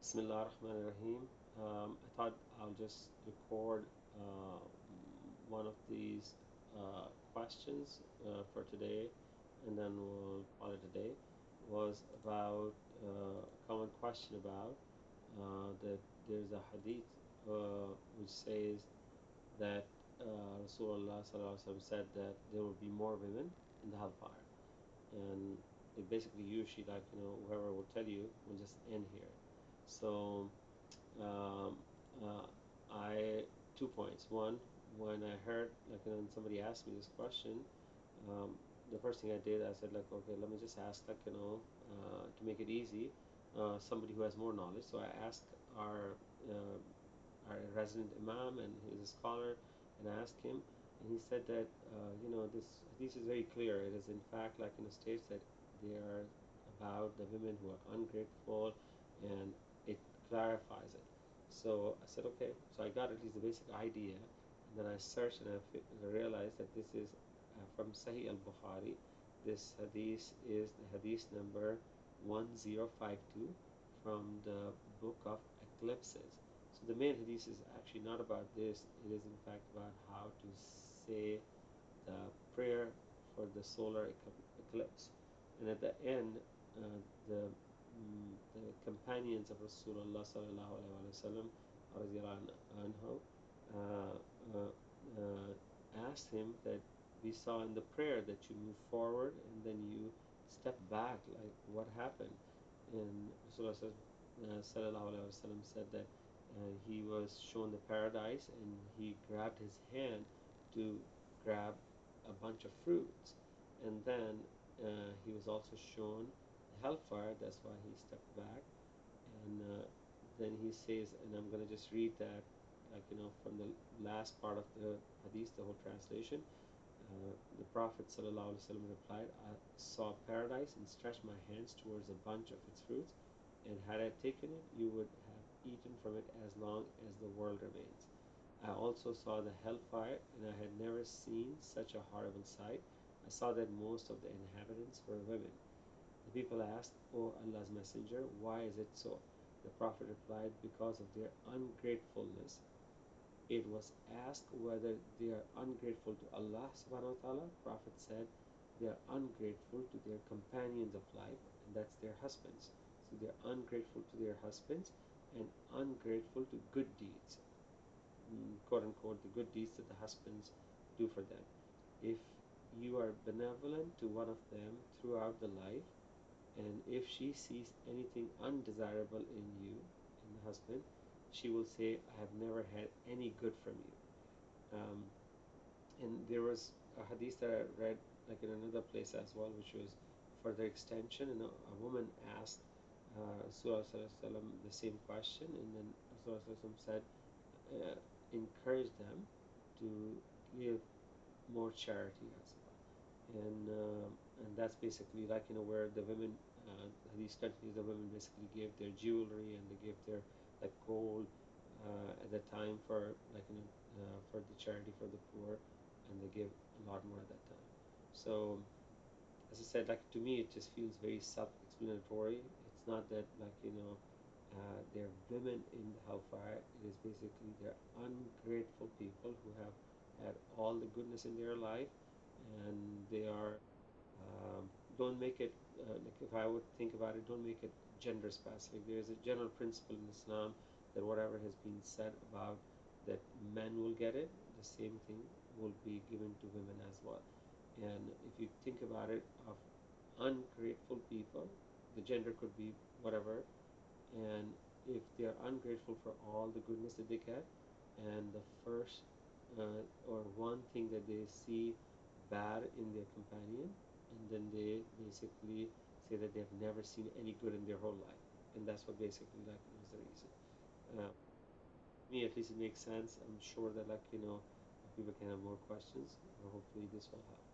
Bismillah ar-Rahman ar-Rahim. I thought I'll just record one of these questions for today, and then we'll call it a day. Was about a common question about that there's a hadith which says that Rasulullah sallallahu alaihi wasallam said that there will be more women in the hellfire, and it basically usually whoever will tell you will just end here. So um, uh, I 2 points. One, when I heard when somebody asked me this question, um, the first thing I did, I said okay, let me just ask to make it easy, somebody who has more knowledge. So I asked our uh, our resident imam, and he's a scholar, and I asked him, and he said that this is very clear. It is in fact states that they are about the women who are ungrateful, and it clarifies it. So I said okay. So I got at least the basic idea, and then I searched and I realized that this is from Sahih al-Bukhari. This hadith is the hadith number 1052 from the book of Eclipses. So the main hadith is actually not about this. It is in fact about how to say the prayer for the solar eclipse. And at the end, the the companions of Rasulullah sallallahu alaihi wasallam anhu, uh, uh, uh, asked him that we saw in the prayer that you move forward and then you step back. Like what happened? And Rasulullah sallallahu alaihi wasallam said that he was shown the paradise and he grabbed his hand to grab a bunch of fruits, and then he was also shown hellfire. That's why he stepped back, and then he says, and I'm going to just read that, from the last part of the hadith, the whole translation. The Prophet ﷺ replied, I saw paradise and stretched my hands towards a bunch of its fruits, and had I taken it, you would have eaten from it as long as the world remains. I also saw the hellfire, and I had never seen such a horrible sight. I saw that most of the inhabitants were women. The people asked, O Allah's Messenger, why is it so? The Prophet replied, because of their ungratefulness. It was asked whether they are ungrateful to Allah subhanahu wa ta'ala. Prophet said they are ungrateful to their companions of life, and that's their husbands. So they are ungrateful to their husbands and ungrateful to good deeds, quote unquote, the good deeds that the husbands do for them. If you are benevolent to one of them throughout the life, and if she sees anything undesirable in you, in the husband, she will say, I have never had any good from you. And there was a hadith that I read in another place as well, which was further extension. And a woman asked Rasulullah the same question, and then Rasulullah said, uh, encourage them to give more charity as well. And that's basically where the women, these countries, the women basically give their jewelry, and they give their gold at the time for for the charity for the poor, and they give a lot more at that time. So as I said, to me, it just feels very self-explanatory. It's not that they're women in the hellfire. It is basically they're ungrateful people who have had all the goodness in their life, and they are don't make it if I would think about it, don't make it gender specific. There is a general principle in Islam that whatever has been said about that men will get it, the same thing will be given to women as well. And if you think about it, of ungrateful people, the gender could be whatever, and if they are ungrateful for all the goodness that they get, and the first or one thing that they see bad in their companion, and then they basically say that they've never seen any good in their whole life, and that's what basically is the reason. Uh, me at least it makes sense. I'm sure that people can have more questions, and hopefully this will help.